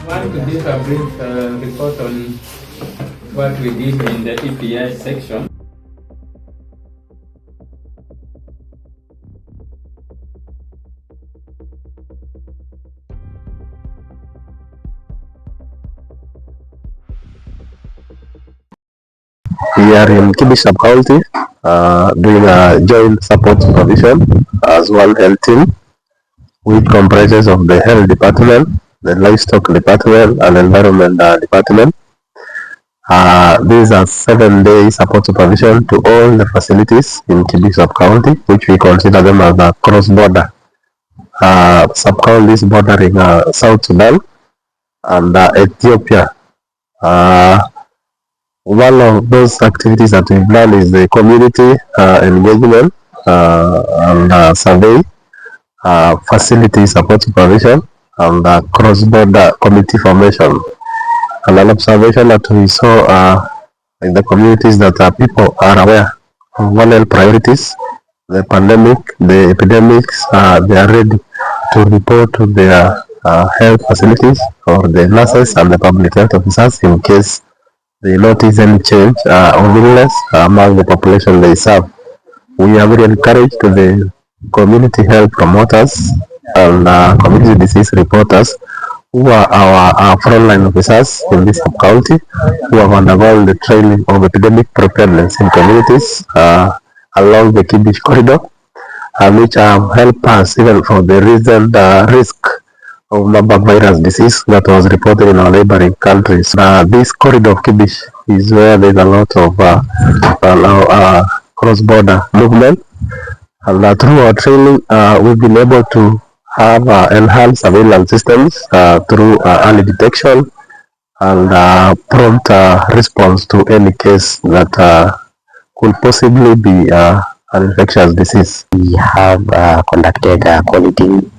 want to give a brief report on what we did in the EPI section. We are in Kibish sub-county doing a joint support supervision as one health team, which comprises of the health department, the livestock department, and environment department. These are 7-day support supervision to all the facilities in Kibish sub-county, which we consider them as a cross-border sub-counties bordering South Sudan and Ethiopia. One of those activities that we've done is the community engagement and survey, facility support supervision, and cross-border committee formation. And an observation that we saw in the communities that people are aware of one health priorities, the pandemic, the epidemics, they are ready to report to their health facilities or the nurses and the public health officers in case they notice any change or illness among the population they serve. We are very encouraged to the community health promoters and community disease reporters who are our frontline officers in this county, who have undergone the training of epidemic preparedness in communities along the Kibish corridor, which have helped us even for the recent risk of Marburg virus disease that was reported in our neighboring countries. This corridor of Kibish is where there's a lot of cross-border movement, and through our training we've been able to have enhanced surveillance systems through early detection and prompt response to any case that could possibly be an infectious disease. We have conducted quality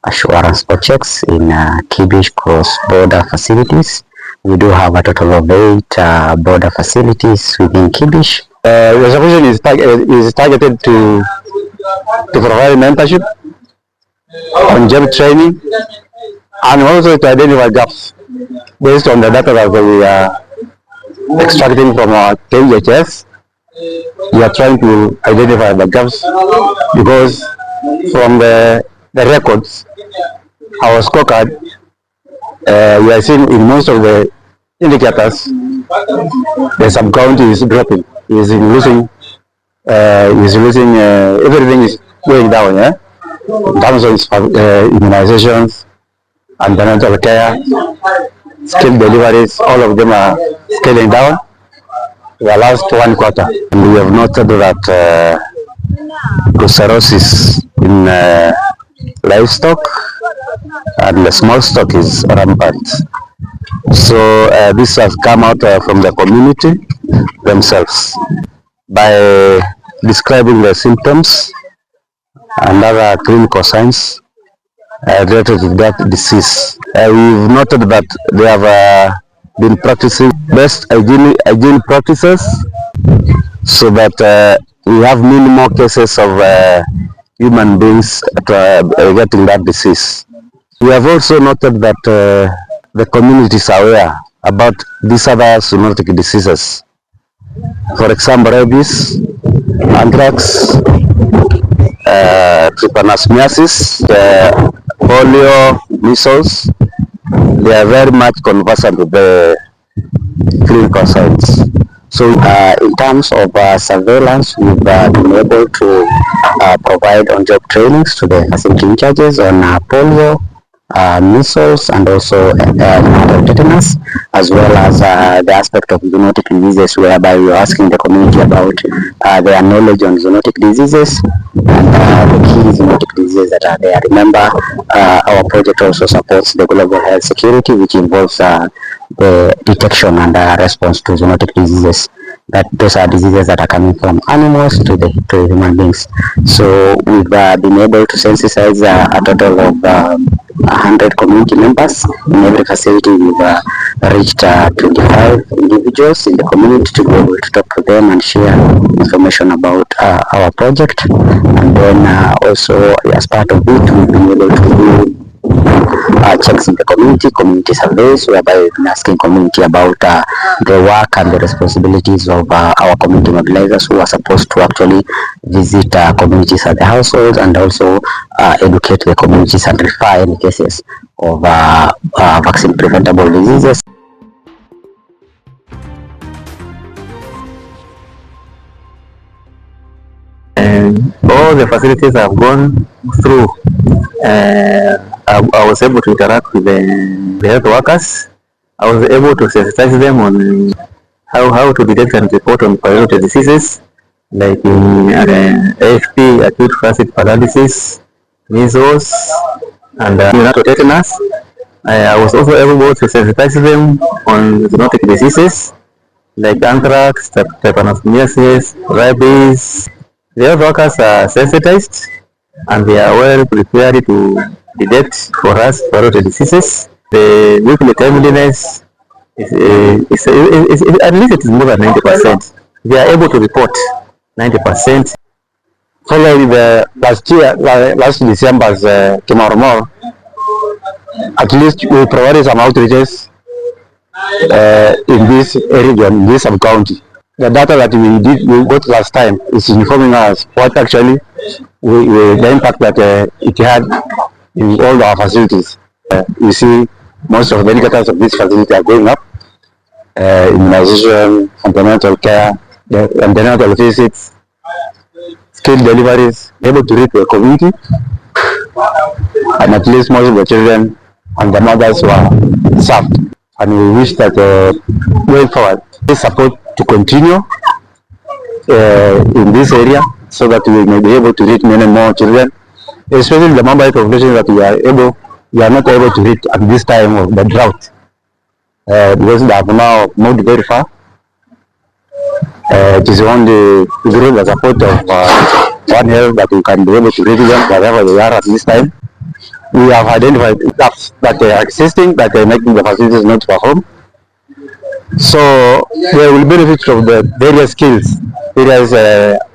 assurance checks in Kibish cross-border facilities. We do have a total of 8 border facilities within Kibish. The supervision is targeted to provide mentorship on job training and also to identify gaps based on the data that we are extracting from our KHS. We are trying to identify the gaps because from the records, our scorecard, we are seeing in most of the indicators the sub-county is dropping, is losing, everything is going down, yeah? In terms of immunizations, antenatal care, skill deliveries, all of them are scaling down the last 1 quarter. And we have noted that brucellosis in livestock and the small stock is rampant. So this has come out from the community themselves by describing the symptoms and other clinical signs related to that disease. We've noted that they have been practicing best hygiene practices so that we have minimal cases of human beings getting that disease. We have also noted that the community is aware about these other zoonotic diseases. For example, rabies, anthrax, trypanosomiasis, polio, measles. They are very much conversant with the clinical signs. So in terms of surveillance, we've been able to provide on-job trainings to the facility in charges on polio, measles, and also tetanus, as well as the aspect of zoonotic diseases, whereby we're asking the community about their knowledge on zoonotic diseases and the key zoonotic diseases that are there. Remember, our project also supports the global health security, which involves the detection and response to zoonotic diseases. That those are diseases that are coming from animals to human beings. So we've been able to sensitize a total of 100 community members. In every facility, we've reached 25 individuals in the community to be able to talk to them and share information about our project. And then also, as part of it, we've been able to do checks in the community surveys, whereby we've been asking community about the work and the responsibilities of our community mobilizers who are supposed to actually visit communities at the households and also educate the communities and refer any cases of vaccine preventable diseases. And all the facilities I've gone through, I was able to interact with the health workers. I was able to sensitize them on how to detect and report on priority diseases like AFP, acute flaccid paralysis, measles, and neonatal tetanus. I was also able to sensitize them on zoonotic diseases like anthrax, trypanosomiasis, rabies. The health workers are sensitized and they are well prepared to detect for us priority diseases. The weekly timeliness is at least it is more than 90%. They are able to report 90%. Following the last December's Kimormor, at least we provided some outreaches in this region, in this sub-county. The data that we got last time is informing us what actually the impact that it had in all our facilities. You see most of the indicators of this facility are going up. Immunization, antenatal care, the antenatal visits, skill deliveries, able to reach the community, and at least most of the children and the mothers were served. And we wish that going forward, this support to continue in this area so that we may be able to reach many more children, especially the mobile population that we are not able to reach at this time of the drought, because they have now moved very far. It is only through the support of One Health that we can be able to reach them wherever they are at this time. We have identified gaps that are existing, that are making the facilities not perform. So they will benefit from the various skills, various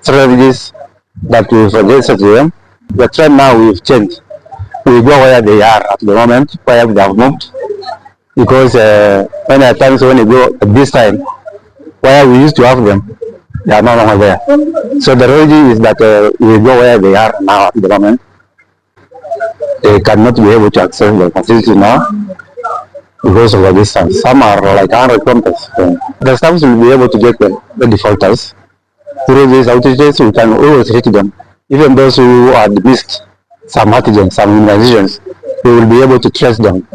strategies that we've suggested to them. The trend now we've changed. We go where they are at the moment, where they have moved. Because many times when you go at this time, where we used to have them, they are no longer there. So the strategy is that we go where they are now at the moment. They cannot be able to access the facility now because of the distance. Some are like 100 kilometers. The staff will be able to get the defaulters. Through these outages, we can always reach them. Even those who are missed some antigens, some immunizations, we will be able to trace them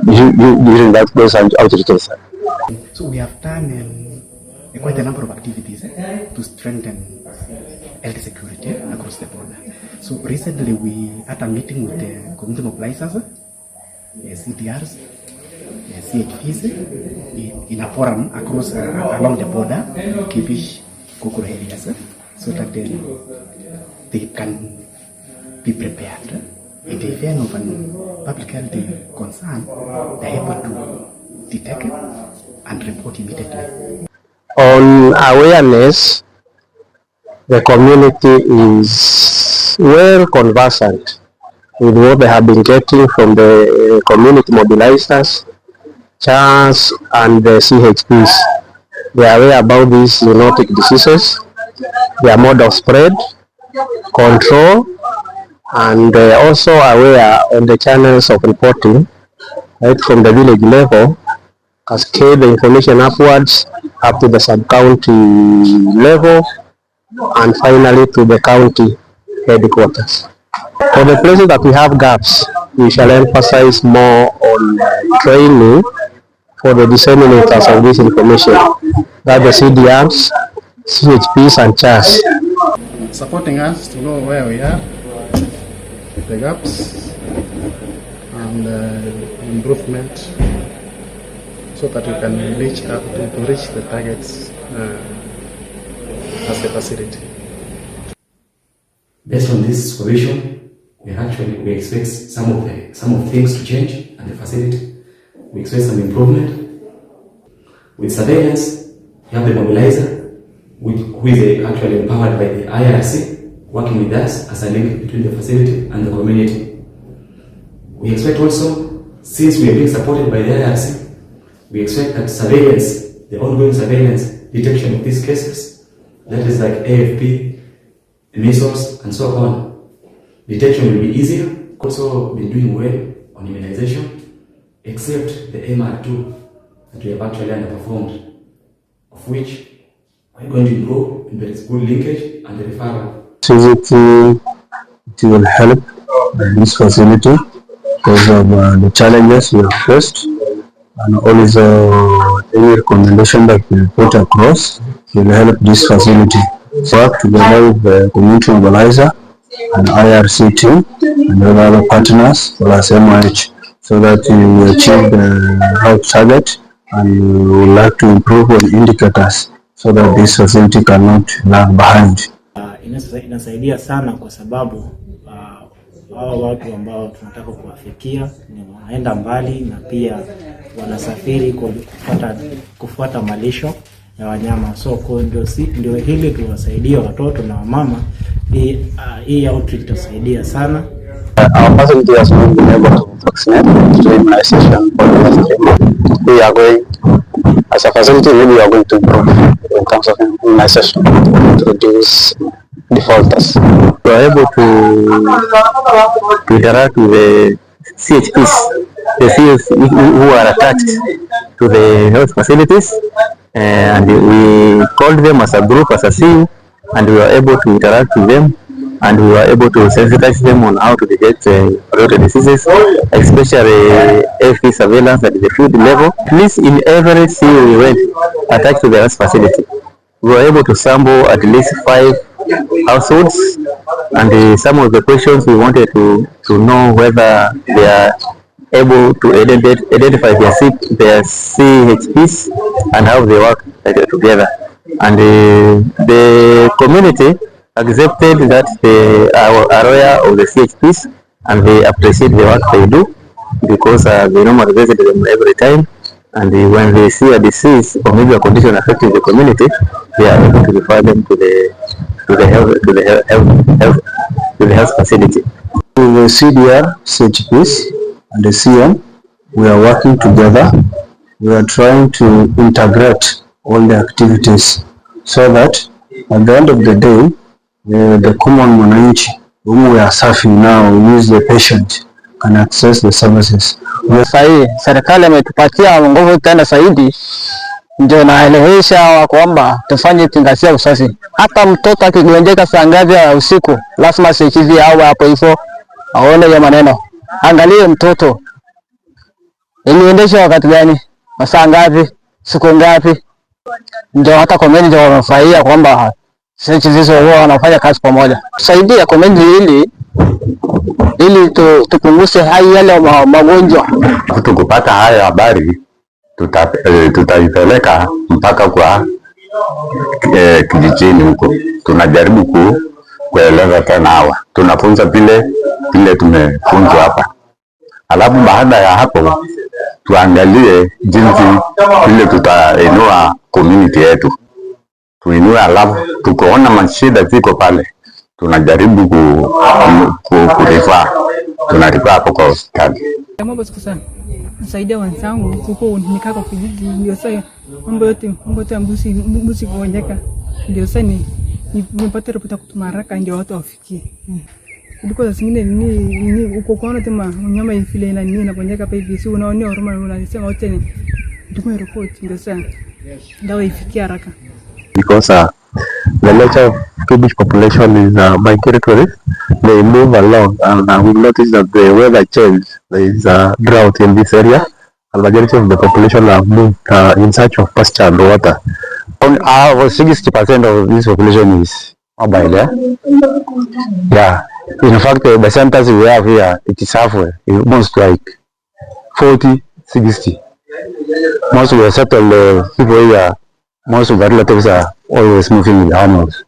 during those outages. So we have done quite a number of activities to strengthen health security across the border. So recently we had a meeting with the community mobilizers, CDRs, CHPs, in a forum across along the border, Kibish, Kokoro areas, so that they can be prepared. In the event of a public health concern, they are able to detect and report immediately. On awareness, the community is well conversant with what they have been getting from the community mobilizers, CHAS, and the CHPs. They are aware about these zoonotic diseases, their mode of spread, control, and also aware on the channels of reporting, right from the village level, cascade the information upwards up to the sub-county level, and finally to the county headquarters. For the places that we have gaps, we shall emphasize more on training for the disseminators of this information, that the CDRs, CHPs, and CHAS. Supporting us to know where we are, the gaps, and improvement, so that we can reach up to reach the targets as a facility. Based on this supervision, we expect some of things to change at the facility. We expect some improvement. With surveillance, we have the mobilizer, who is actually empowered by the IRC, working with us as a link between the facility and the community. We expect also since we are being supported by the IRC, we expect that surveillance, the ongoing surveillance, detection of these cases, that is like AFP, measles, and so on, detection will be easier. Also been doing well on immunization, except the MR2 that we have actually underperformed, of which we're going to improve, and there is good linkage and the referral. It will help this facility because of the challenges we have faced, and also any recommendation that we put across will help this facility. Work together with the community mobilizer and IRC team and other partners plus MIH so that we achieve the health target, and we would like to improve on indicators so that this facility cannot lag behind. Inasaidia sana kwa sababu hawa watu ambao tunataka kuwafikia ni wanaenda mbali na pia wanasafiri kufuata malisho ya wanyama. So ndio hili tuwasaidie watoto na wamama. Hii outreach itasaidia sana. Our facility has not been able to vaccinate to immunization. We are going, as a facility, we are going to improve in terms of immunization to reduce defaulters. We are able to interact with the CHPs, the CHPs who are attached to the health facilities, and we called them as a group, as a team, and we were able to interact with them, and we were able to sensitize them on how to detect related diseases, especially AFP surveillance at the field level. At least in every city we went attached to the health facility, we were able to sample at least 5 households, and some of the questions we wanted to know whether they are able to identify their CHPs and how they work together. And the community accepted that they are aware of the CHPs and they appreciate the work they do because they normally visit them every time, and when they see a disease or maybe a condition affecting the community, they are able to refer them to the health facility. With the CDR, CHPs, and the CM, we are working together. We are trying to integrate all the activities so that at the end of the day, the common mwananchi whom we are serving now, who is the patient, can access the services. Sasa serikali imetupatia nguvu tena zaidi, ndio naelewesha kwamba tufanye tingasia usafi. Hata mtoto akigonjeka saa ngapi ya usiku, lazima CHV au hapo hivyo aone hiyo maneno. Angalie mtoto iliendesha wakati gani, masaa ngapi, siku ngapi, ndio hata community wanafurahia kwamba sisi hizo wao wanafanya kazi pamoja. Saidia community ili tupunguze yale magonjwa. Tukipata haya habari tutaipeleka mpaka kwa kijijini huko. Tunajaribu kueleza tena hawa. Tunafunza vile tumefunzwa hapa. Alafu baada ya hapo tuangalie jinsi vile tutainua community yetu. Tuinue, alafu tukoona mashida ziko pale, tunajaribu kurifaa, tunarifaa hapo kwa hospitali. Mambo siku sana nasaidia wenzangu huko nikaa kwa kijiji, ndio sasa mambo yote mbuzi kuonyeka, ndio sasa nipate ripoti kutuma haraka ndio watu wafikie. Ndiko sasa zingine ni uko kwaona tema nyama ifile na nini inaponyeka pa hivi, si unaona huruma unasema wote ni ndimo report, ndio sasa dawa ifikie haraka. Because the nature of Kibish population is migratory, they move along, and we notice that the weather change. There is a drought in this area, and majority of the population have moved in search of pasture and water. 60% of this population is mobile. Yeah. In fact, the centers we have here, it is halfway, almost like 40-60. Most of the settled people here, most of the relatives are always moving in the animals.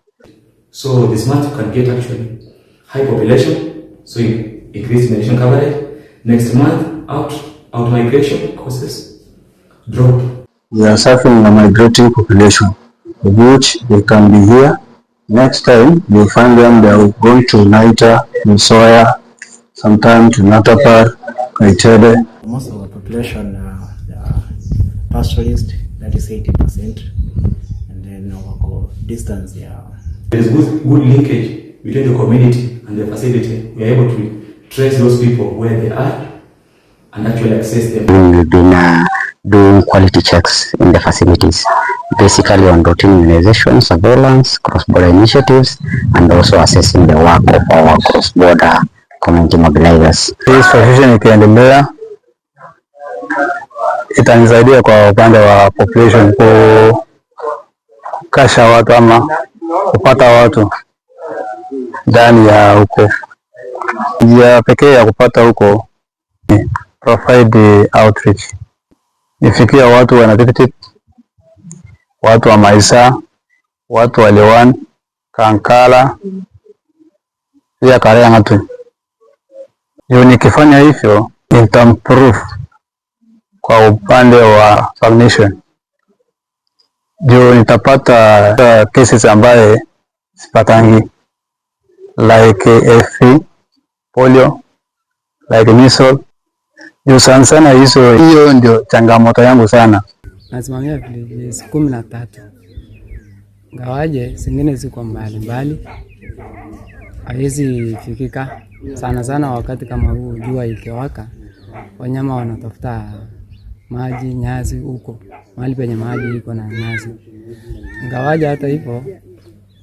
So this month you can get actually high population, so you increase immunization coverage. Next month, out migration causes drop. We are suffering a migrating population, of which they can be here. Next time, you'll find them, they are going to Naita, Soya, sometime to Natapar, Kaitede. Most of the population are pastoralist, that is 80%, and then our distance there. There is good linkage between the community and the facility. We are able to trace those people where they are and actually access them. We've been doing quality checks in the facilities, basically on routine immunization, surveillance, cross-border initiatives, and also assessing the work of our cross-border community mobilizers. This solution ikiendelea itanisaidia kwa upande wa population kukasha watu ama kupata watu ndani ya huko. Njia pekee ya kupata huko ni provide outreach. Nifikia watu wanadhibiti, watu wa Maisa, watu wa Lewan, Kankala, pia Karema tu. Nikifanya hivyo nitamprove kwa upande wa vaccination. Nitapata cases ambaye sipatangi, like FV, polio, like measles. Sana hiyo ndio changamoto yangu sana. Nasimamia villages 13. Ngawaje zingine ziko mbali, haiwezi fikika sana wakati kama huu jua ikiwaka. Wanyama wanatafuta maji, nyasi huko mahali penye maji iko na nyasi. Ngawaje hata hivyo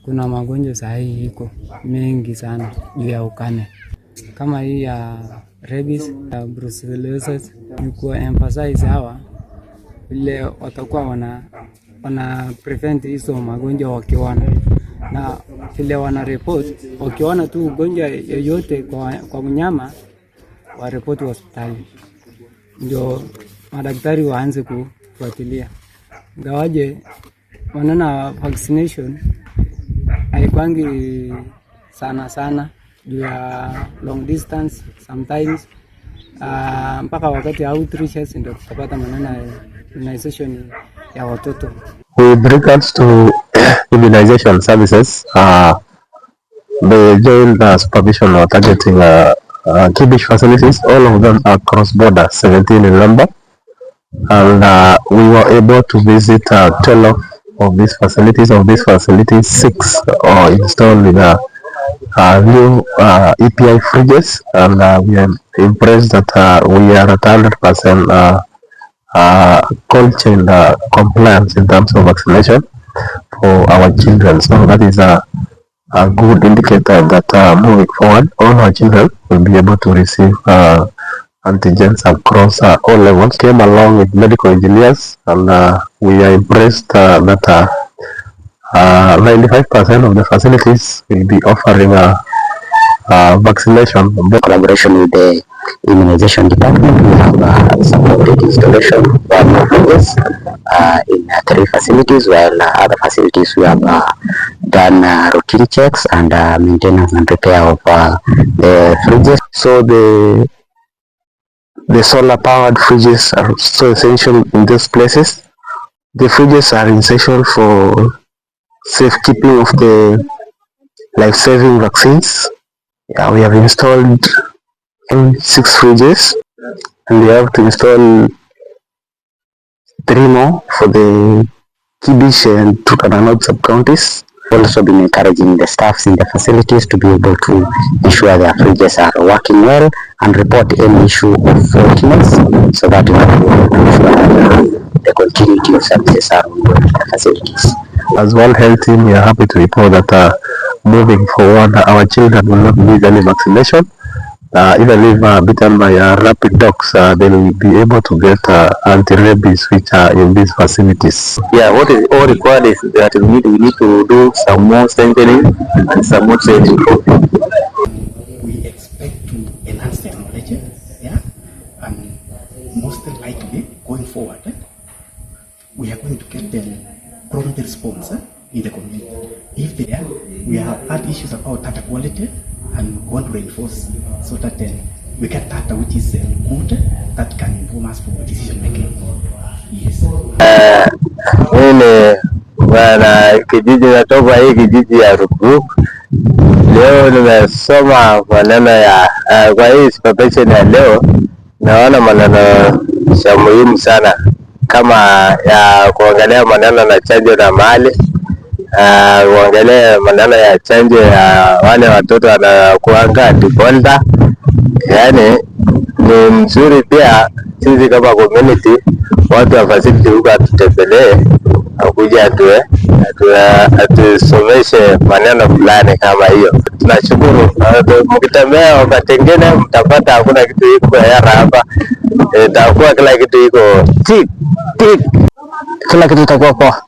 kuna magonjwa sahihi iko mengi sana juu ya ukame, kama hii ya rabies, brucellosis. Ni ku emphasize hawa vile watakuwa wana prevent hizo magonjwa wakiona, na vile wana report wakiona tu ugonjwa yoyote kwa mnyama wa report hospitali, ndio madaktari waanze kufuatilia. Gawaje wanaona vaccination haikwangi sana juu ya long distance sometimes, mpaka wakati outreaches ndio tutapata maneno ya immunization ya watoto. With regards to immunization services, the joint supervision or targeting Kibish facilities, all of them are cross-border, 17 in number, and we were able to visit 12 of these facilities. Of these facilities, 6 are installed with new EPI fridges, and we are impressed that we are at 100% cold chain compliance in terms of vaccination for our children. So that is a good indicator that moving forward, all our children will be able to receive antigens across all levels. Came along with medical engineers, and we are impressed that 95% of the facilities will be offering vaccination. Collaboration with the immunization department, we have supported installation of fridges in 3 facilities, while other facilities we have done routine checks and maintenance and repair of the fridges. So the solar powered fridges are so essential in these places. The fridges are essential for safekeeping of the life-saving vaccines. We have installed 6 fridges, and we have to install 3 more for the Kibish and Turkana North sub-counties. Also been encouraging the staffs in the facilities to be able to ensure their fridges are working well and report any issue of faultiness, so that we can be able to ensure that the continuity of services are ongoing in the facilities. As World Health Team, we are happy to report that moving forward, our children will not need any vaccination. Even if bitten by rapid dogs, they will be able to get anti-rabies which are in these facilities. Yeah, what is all required is that we need to do some more strengthening and some more training. We expect to enhance their knowledge, and most likely going forward, we are going to get them prompt response in the community. If they are, we have had issues about data quality, and want to reinforce so that we get data which is good, that can inform us for decision making. Yes. Mimi wana kijiji natoka hii kijiji ya Rukuk. Leo nimesoma maneno ya kwa hii supervision ya leo naona maneno ya muhimu sana kama ya kuangalia maneno na chanjo na mali, kuangalia maneno ya chanjo ya wale watoto wanakuanga defaulter. Yani ni mzuri pia sisi kama community watu wa facility huko tutembelee, akuja atusomeshe maneno fulani kama hiyo. Tunashukuru. Mkitembea wakati mwingine mtapata hakuna kitu iko yara hapa. Itakuwa kila kitu iko tik tik, kila kitu itakuwa poa.